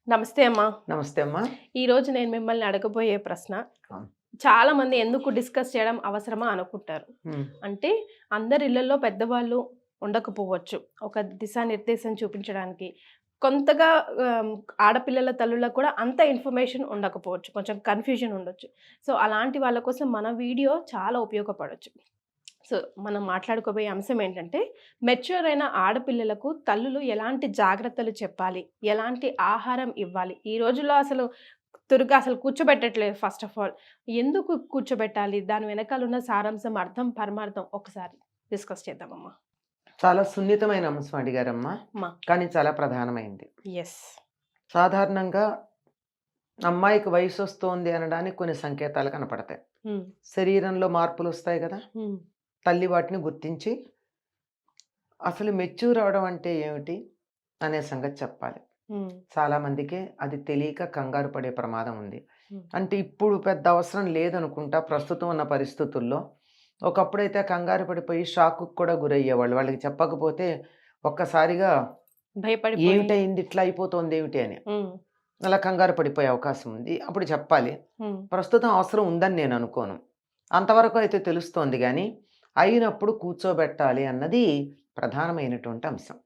నమస్తే అమ్మా. నమస్తే అమ్మా. ఈరోజు నేను మిమ్మల్ని అడగబోయే ప్రశ్న, ఆ. చాలా మంది ఎందుకు డిస్కస్ చేయడం అవసరమా అనుకుంటారు. ఉమ్, అంటే అందరి ఇళ్లలో పెద్దవాళ్ళు ఉండకపోవచ్చు ఒక దిశానిర్దేశం చూపించడానికి. కొంతగా ఆడపిల్లల తల్లులకు కూడా అంత ఇన్ఫర్మేషన్ ఉండకపోవచ్చు, కొంచెం కన్ఫ్యూజన్ ఉండొచ్చు. సో అలాంటి వాళ్ళ కోసం మన వీడియో చాలా ఉపయోగపడవచ్చు. సో మనం మాట్లాడుకోబోయే అంశం ఏంటంటే, మెచ్యూర్ అయిన ఆడపిల్లలకు తల్లులు ఎలాంటి జాగ్రత్తలు చెప్పాలి, ఎలాంటి ఆహారం ఇవ్వాలి. ఈ రోజుల్లో అసలు తురుగా అసలు కూర్చోబెట్టట్లేదు. ఫస్ట్ ఆఫ్ ఆల్ ఎందుకు కూర్చోబెట్టాలి, దాని వెనకాల ఉన్న సారాంశం, అర్థం పరమార్థం ఒకసారి డిస్కస్ చేద్దామమ్మా. చాలా సున్నితమైన అంశం అడిగారమ్మా, అమ్మా. కానీ చాలా ప్రధానమైంది. ఎస్. సాధారణంగా అమ్మాయికి వయసు వస్తోంది అనడానికి కొన్ని సంకేతాలు కనపడతాయి. శరీరంలో మార్పులు వస్తాయి కదా, తల్లి వాటిని గుర్తించి అసలు మెచ్యూర్ అవడం అంటే ఏమిటి అనే సంగతి చెప్పాలి. చాలా మందికి అది తెలియక కంగారు పడే ప్రమాదం ఉంది. అంటే ఇప్పుడు పెద్ద అవసరం లేదనుకుంటా ప్రస్తుతం ఉన్న పరిస్థితుల్లో. ఒకప్పుడైతే కంగారు పడిపోయి షాకు కూడా గురయ్యేవాళ్ళు. వాళ్ళకి చెప్పకపోతే ఒక్కసారిగా భయపడి ఏమిటైంది, ఇట్లా అయిపోతుంది ఏమిటి అని అలా కంగారు పడిపోయే అవకాశం ఉంది. అప్పుడు చెప్పాలి. ప్రస్తుతం అవసరం ఉందని నేను అనుకోను. అంతవరకు అయితే తెలుస్తోంది, కానీ అయినప్పుడు కూర్చోబెట్టాలి అన్నది ప్రధానమైనటువంటి అంశం.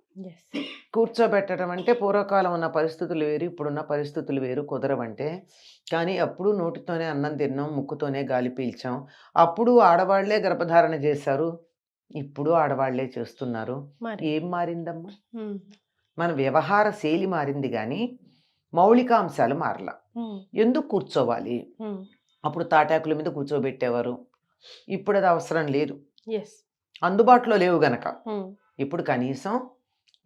కూర్చోబెట్టడం అంటే పూర్వకాలం ఉన్న పరిస్థితులు వేరు, ఇప్పుడున్న పరిస్థితులు వేరు. కుదరవంటే కానీ అప్పుడు నోటితోనే అన్నం తిన్నాం, ముక్కుతోనే గాలి పీల్చాం. అప్పుడు ఆడవాళ్లే గర్భధారణ చేశారు, ఇప్పుడు ఆడవాళ్లే చేస్తున్నారు. ఏం మారిందమ్మా? మన వ్యవహార శైలి మారింది, కానీ మౌలికాంశాలు మారలా. ఎందుకు కూర్చోవాలి? అప్పుడు తాటాకుల మీద కూర్చోబెట్టేవారు, ఇప్పుడు అది అవసరం లేదు, అందుబాటులో లేవు గనక. ఇప్పుడు కనీసం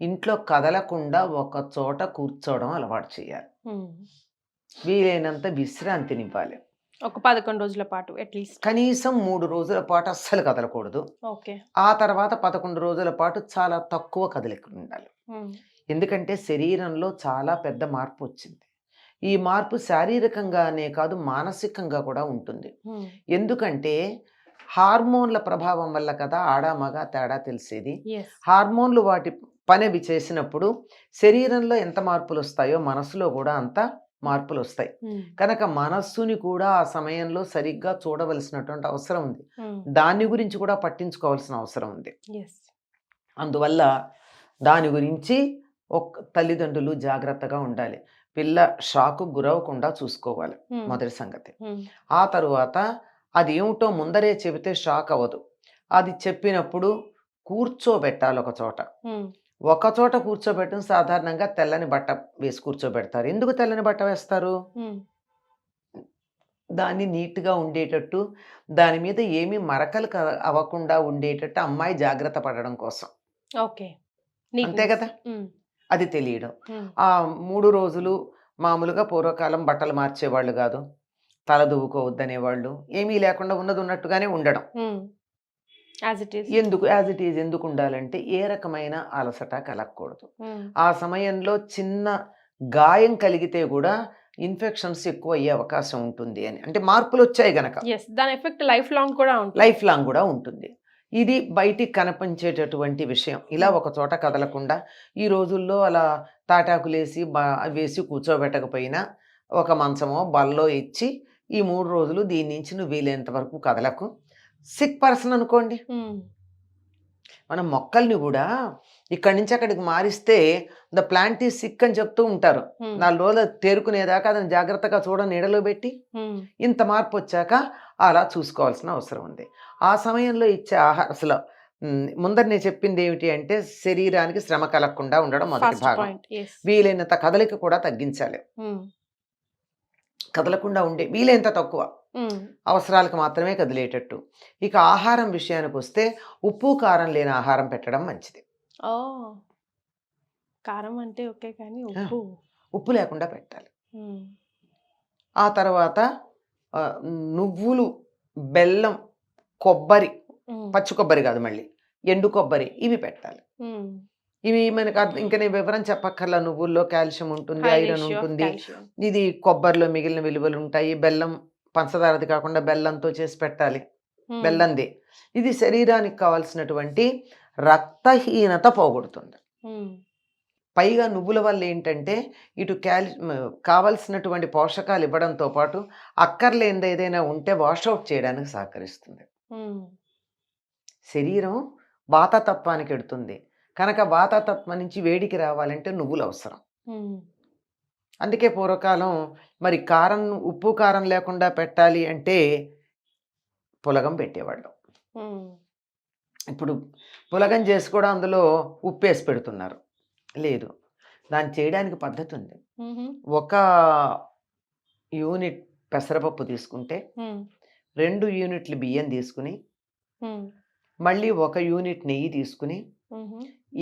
ఇంట్లో కదలకుండా ఒక చోట కూర్చోవడం అలవాటు చేయాలి. వీలైనంత విశ్రాంతినివ్వాలి. ఒక 11 రోజుల పాటు అట్లీస్ట్, కనీసం 3 రోజుల పాటు అస్సలు కదలకూడదు. ఆ తర్వాత 11 రోజుల పాటు చాలా తక్కువ కదలిక ఉండాలి. ఎందుకంటే శరీరంలో చాలా పెద్ద మార్పు వచ్చింది. ఈ మార్పు శారీరకంగానే కాదు, మానసికంగా కూడా ఉంటుంది. ఎందుకంటే హార్మోన్ల ప్రభావం వల్ల కదా ఆడ మగ తేడా తెలిసేది. హార్మోన్లు వాటి పని అవి చేసినప్పుడు శరీరంలో ఎంత మార్పులు వస్తాయో మనసులో కూడా అంత మార్పులు వస్తాయి. కనుక మనస్సుని కూడా ఆ సమయంలో సరిగ్గా చూడవలసినటువంటి అవసరం ఉంది. దాని గురించి కూడా పట్టించుకోవాల్సిన అవసరం ఉంది. అందువల్ల దాని గురించి తల్లిదండ్రులు జాగ్రత్తగా ఉండాలి. పిల్ల షాకు గురవకుండా చూసుకోవాలి, మొదటి సంగతి. ఆ తరువాత అది ఏమిటో ముందరే చెబితే షాక్ అవ్వదు. అది చెప్పినప్పుడు కూర్చోబెట్టాలి ఒక చోట. ఒక చోట కూర్చోబెట్టడం సాధారణంగా తెల్లని బట్ట వేసి కూర్చోబెడతారు. ఎందుకు తెల్లని బట్ట వేస్తారు? దాన్ని నీట్గా ఉండేటట్టు, దాని మీద ఏమీ మరకలు అవ్వకుండా ఉండేటట్టు అమ్మాయి జాగ్రత్త పడడం కోసం. అంతే కదా, అది తెలియడం. ఆ 3 రోజులు మామూలుగా పూర్వకాలం బట్టలు మార్చేవాళ్ళు కాదు, తల దువ్వుకోవద్దనేవాళ్ళు, ఏమీ లేకుండా ఉన్నది ఉన్నట్టుగానే ఉండడం. ఎందుకు యాజ్ ఇట్ ఈజ్ ఎందుకు ఉండాలంటే ఏ రకమైన అలసట కలగకూడదు. ఆ సమయంలో చిన్న గాయం కలిగితే కూడా ఇన్ఫెక్షన్స్ ఎక్కువ అయ్యే అవకాశం ఉంటుంది అని. అంటే మార్పులు వచ్చాయి గనక దాని ఎఫెక్ట్ లైఫ్ లాంగ్ కూడా ఉంటుంది. ఇది బయటికి కనిపించేటటువంటి విషయం. ఇలా ఒక చోట కదలకుండా ఈ రోజుల్లో అలా తాటాకులేసి వేసి కూర్చోబెట్టకపోయినా ఒక మంచమో బల్లో ఇచ్చి ఈ 3 రోజులు దీని నుంచి నువ్వు వీలైనంత వరకు కదలకు. సిక్ పర్సన్ అనుకోండి, మనం మొక్కల్ని కూడా ఇక్కడి నుంచి అక్కడికి మారిస్తే ద ప్లాంట్ ఈజ్ సిక్ అని చెప్తూ ఉంటారు. 4 రోజులు తేరుకునేదాకా దాన్ని జాగ్రత్తగా నీడలో పెట్టి ఇంత మార్పు వచ్చాక అలా చూసుకోవాల్సిన అవసరం ఉంది. ఆ సమయంలో ఇచ్చే అసలు ముందర నేను చెప్పింది ఏమిటి అంటే, శరీరానికి శ్రమ కలగకుండా ఉండడం మొదటి భాగం. వీలైనంత కదలిక కూడా తగ్గించాలి. కదలకుండా ఉండే వీలైనంత తక్కువ, అవసరాలకు మాత్రమే కదిలేటట్టు. ఇక ఆహారం విషయానికి వస్తే ఉప్పు కారం లేని ఆహారం పెట్టడం మంచిది. కారం అంటే ఓకే, కానీ ఉప్పు లేకుండా పెట్టాలి. ఆ తర్వాత నువ్వులు, బెల్లం, కొబ్బరి, పచ్చి కొబ్బరి కాదు మళ్ళీ ఎండు కొబ్బరి, ఇవి పెట్టాలి. ఇవి మనకు ఇంకా నేను వివరం చెప్పక్కర్లా. నువ్వుల్లో కాల్షియం ఉంటుంది, ఐరన్ ఉంటుంది. ఇది కొబ్బరిలో మిగిలిన విలువలు ఉంటాయి. బెల్లం పంచదారది కాకుండా బెల్లంతో చేసి పెట్టాలి, బెల్లంది. ఇది శరీరానికి కావాల్సినటువంటి రక్తహీనత పోగొడుతుంది. పైగా నువ్వుల వల్ల ఏంటంటే ఇటు కావలసినటువంటి పోషకాలు ఇవ్వడంతో పాటు అక్కర్లేనిది ఏదైనా ఉంటే వాషౌట్ చేయడానికి సహకరిస్తుంది. శరీరం వాతతత్వానికి ఎడుతుంది కనుక వాతతత్వం నుంచి వేడికి రావాలంటే నువ్వులు అవసరం. అందుకే పూర్వకాలం మరి కారం ఉప్పు కారం లేకుండా పెట్టాలి అంటే పులగం పెట్టేవాళ్ళు. ఇప్పుడు పులగం చేసి కూడా అందులో ఉప్పు వేసి పెడుతున్నారు. లేదు, దాన్ని చేయడానికి పద్ధతి ఉంది. 1 యూనిట్ పెసరపప్పు తీసుకుంటే 2 యూనిట్లు బియ్యం తీసుకుని మళ్ళీ 1 యూనిట్ నెయ్యి తీసుకుని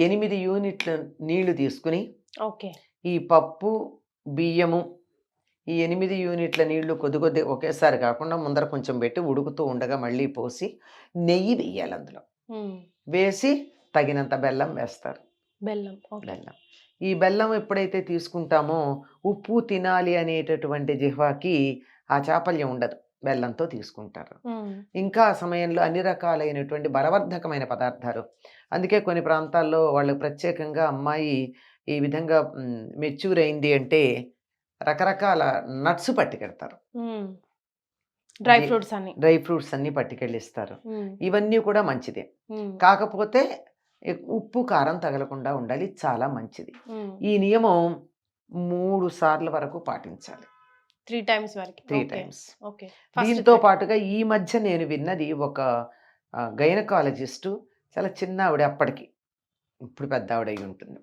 8 యూనిట్ల నీళ్లు తీసుకుని ఈ పప్పు బియ్యము ఈ 8 యూనిట్ల నీళ్లు కొద్ది కొద్ది ఒకేసారి కాకుండా ముందర కొంచెం పెట్టి ఉడుకుతూ ఉండగా మళ్ళీ పోసి నెయ్యి వేయాలి. అందులో వేసి తగినంత బెల్లం వేస్తారు. బెల్లం. ఈ బెల్లం ఎప్పుడైతే తీసుకుంటామో ఉప్పు తినాలి అనేటటువంటి జిహ్వాకి ఆ చాపల్యం ఉండదు, బెల్లంతో తీసుకుంటారు. ఇంకా ఆ సమయంలో అన్ని రకాలైనటువంటి బలవర్ధకమైన పదార్థాలు, అందుకే కొన్ని ప్రాంతాల్లో వాళ్ళు ప్రత్యేకంగా అమ్మాయి ఈ విధంగా మెచ్యూర్ అయింది అంటే రకరకాల నట్స్ పట్టుకెడతారు, డ్రై ఫ్రూట్స్ అన్ని పట్టుకెళ్ళిస్తారు. ఇవన్నీ కూడా మంచిదే, కాకపోతే ఉప్పు కారం తగలకుండా ఉండాలి, చాలా మంచిది. ఈ నియమం 3 సార్ల వరకు పాటించాలి, 3 టైమ్స్. దీంతో పాటుగా ఈ మధ్య నేను విన్నది ఒక గైనకాలజిస్టు, చాలా చిన్న ఆవిడ, అప్పటికి ఇప్పుడు పెద్ద ఆవిడ అయి ఉంటుంది.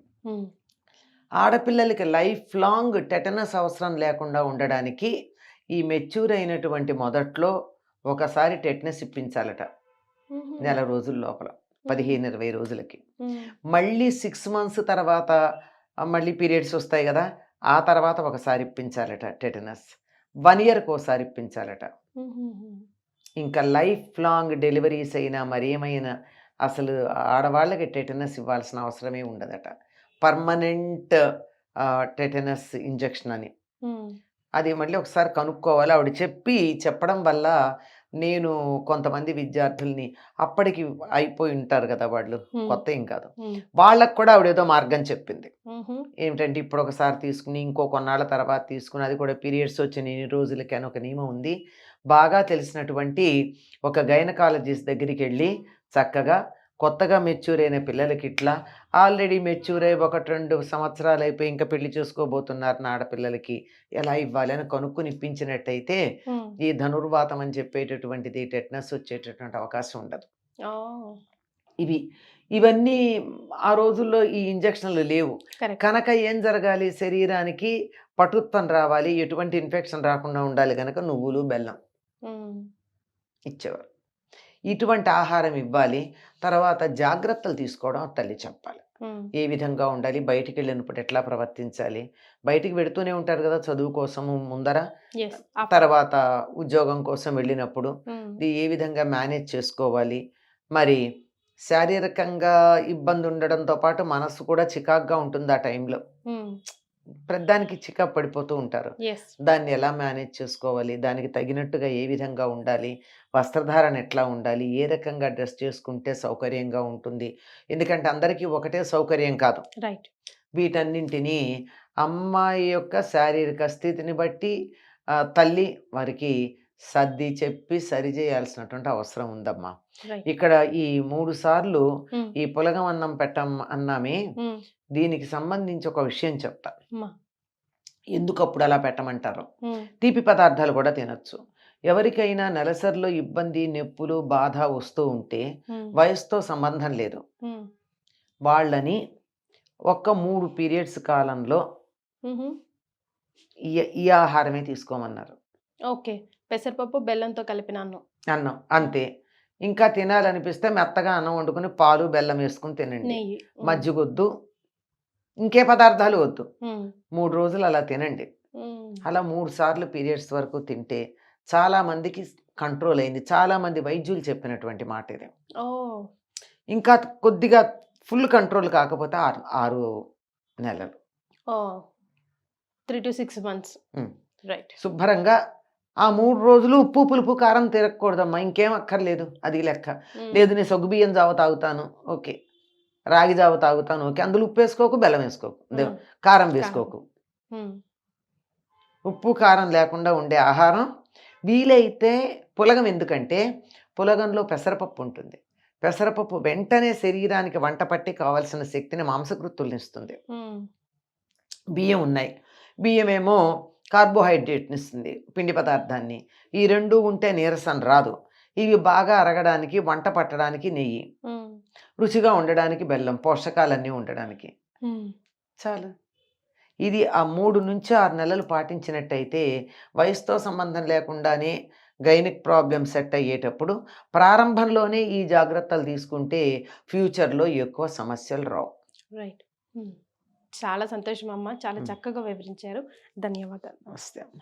ఆడపిల్లలకి లైఫ్ లాంగ్ టెటనస్ అవసరం లేకుండా ఉండడానికి ఈ మెచ్యూర్ అయినటువంటి మొదట్లో ఒకసారి టెటనస్ ఇప్పించాలట, నెల రోజుల లోపల, 15-20 రోజులకి. మళ్ళీ 6 months తర్వాత మళ్ళీ పీరియడ్స్ వస్తాయి కదా, ఆ తర్వాత ఒకసారి ఇప్పించాలట టెటనస్. 1 yearకి ఒకసారి ఇప్పించాలట. ఇంకా లైఫ్ లాంగ్ డెలివరీస్ అయినా మరేమైనా అసలు ఆడవాళ్ళకి టెటనస్ ఇవ్వాల్సిన అవసరమే ఉండదట. పర్మనెంట్ టెటనస్ ఇంజెక్షన్ అని, అది మళ్ళీ ఒకసారి కనుక్కోవాలి. ఆవిడ చెప్పడం వల్ల నేను కొంతమంది విద్యార్థుల్ని, అప్పటికి అయిపోయి ఉంటారు కదా వాళ్ళు, కొత్త ఏం కాదు, వాళ్ళకు కూడా ఆవిడ ఏదో మార్గం చెప్పింది. ఏమిటంటే ఇప్పుడు ఒకసారి తీసుకుని ఇంకో కొన్నాళ్ళ తర్వాత తీసుకుని, అది కూడా పీరియడ్స్ వచ్చిన ఎన్ని రోజులకి అని ఒక నియమం ఉంది. బాగా తెలిసినటువంటి ఒక గైనకాలజిస్ట్ దగ్గరికి వెళ్ళి చక్కగా కొత్తగా మెచ్యూర్ అయిన పిల్లలకి ఇట్లా, ఆల్రెడీ మెచ్యూర్ అయ్యి 1-2 సంవత్సరాలు అయిపోయి ఇంకా పెళ్లి చేసుకోబోతున్నారు నా ఆడపిల్లలకి ఎలా ఇవ్వాలి అని కనుక్కుని ఇప్పించినట్టయితే ఈ ధనుర్వాతం అని చెప్పేటటువంటిది టెటనస్ వచ్చేటటువంటి అవకాశం ఉండదు. ఇవన్నీ ఆ రోజుల్లో ఈ ఇంజక్షన్లు లేవు కనుక ఏం జరగాలి, శరీరానికి పటుత్వం రావాలి, ఎటువంటి ఇన్ఫెక్షన్ రాకుండా ఉండాలి కనుక నువ్వులు బెల్లం ఇచ్చేవారు. ఇటువంటి ఆహారం ఇవ్వాలి. తర్వాత జాగ్రత్తలు తీసుకోవడం తల్లి చెప్పాలి, ఏ విధంగా ఉండాలి, బయటికి వెళ్ళినప్పుడు ఎట్లా ప్రవర్తించాలి. బయటికి వెళుతూనే ఉంటారు కదా చదువు కోసము ముందర, తర్వాత ఉద్యోగం కోసం వెళ్ళినప్పుడు ఏ విధంగా మేనేజ్ చేసుకోవాలి. మరి శారీరకంగా ఇబ్బంది ఉండడంతో పాటు మనసు కూడా చికాగ్గా ఉంటుంది ఆ టైంలో, ప్రతిదానికి చికాకు పడిపోతూ ఉంటారు. దాన్ని ఎలా మేనేజ్ చేసుకోవాలి, దానికి తగినట్టుగా ఏ విధంగా ఉండాలి, వస్త్రధారణ ఎట్లా ఉండాలి, ఏ రకంగా డ్రెస్ చేసుకుంటే సౌకర్యంగా ఉంటుంది. ఎందుకంటే అందరికీ ఒకటే సౌకర్యం కాదు. వీటన్నింటినీ అమ్మాయి యొక్క శారీరక స్థితిని బట్టి తల్లి వారికి సర్ది చెప్పి సరిచేయాల్సినటువంటి అవసరం ఉందమ్మా. ఇక్కడ ఈ 3 సార్లు ఈ పులగం అన్నం అన్నామే, దీనికి సంబంధించి ఒక విషయం చెప్తా. ఎందుకు అప్పుడు అలా పెట్టమంటారు. తీపి పదార్థాలు కూడా తినొచ్చు. ఎవరికైనా నెలసరిలో ఇబ్బంది, నొప్పులు, బాధ వస్తూ ఉంటే వయసుతో సంబంధం లేదు, వాళ్ళని 3 పీరియడ్స్ కాలంలో ఈ ఆహారమే తీసుకోమన్నారు. పెసరపప్పు బెల్లంతో కలిపిన అన్నం అంతే. ఇంకా తినాలనిపిస్తే మెత్తగా అన్నం వండుకుని పాలు బెల్లం వేసుకుని తినండి, మజ్జిగొద్దు, ఇంకే పదార్థాలు వద్దు. 3 రోజులు అలా తినండి. అలా 3 సార్లు పీరియడ్స్ వరకు తింటే చాలా మందికి కంట్రోల్ అయింది. చాలా మంది వైద్యులు చెప్పినటువంటి మాట ఇది. ఇంకా కొద్దిగా ఫుల్ కంట్రోల్ కాకపోతే 6 నెలలు, 3 to 6 months. శుభ్రంగా ఆ 3 రోజులు ఉప్పు పులుపు కారం తిరగకూడదమ్మా, ఇంకేం అక్కర్లేదు, అది లెక్క. లేదు నేను సగ్గుబియ్యం జావ తాగుతాను, ఓకే, రాగి జావ తాగుతాను ఓకే, అందులో ఉప్పు వేసుకోకు, బెల్లం వేసుకోకు, కారం వేసుకోకు. ఉప్పు కారం లేకుండా ఉండే ఆహారం వీలైతే పులగం. ఎందుకంటే పులగంలో పెసరపప్పు ఉంటుంది. పెసరపప్పు వెంటనే శరీరానికి వంట పట్టి కావాల్సిన శక్తిని మాంసకృత్తుల్ని ఇస్తుంది. బియ్యం ఉన్నాయి, బియ్యం ఏమో కార్బోహైడ్రేట్ని ఇస్తుంది, పిండి పదార్థాన్ని. ఈ రెండు ఉంటే నీరసం రాదు. ఇవి బాగా అరగడానికి, వంట పట్టడానికి నెయ్యి, రుచిగా ఉండడానికి బెల్లం, పోషకాలన్నీ ఉండడానికి చాలు. ఇది ఆ 3 నుంచి 6 నెలలు పాటించినట్టయితే వయసుతో సంబంధం లేకుండానే గైనిక్ ప్రాబ్లమ్ సెట్ అయ్యేటప్పుడు ప్రారంభంలోనే ఈ జాగ్రత్తలు తీసుకుంటే ఫ్యూచర్లో ఎక్కువ సమస్యలు రావు. రైట్. చాలా సంతోషం అమ్మ, చాలా చక్కగా వివరించారు. ధన్యవాదాలు. నమస్తే అమ్మ.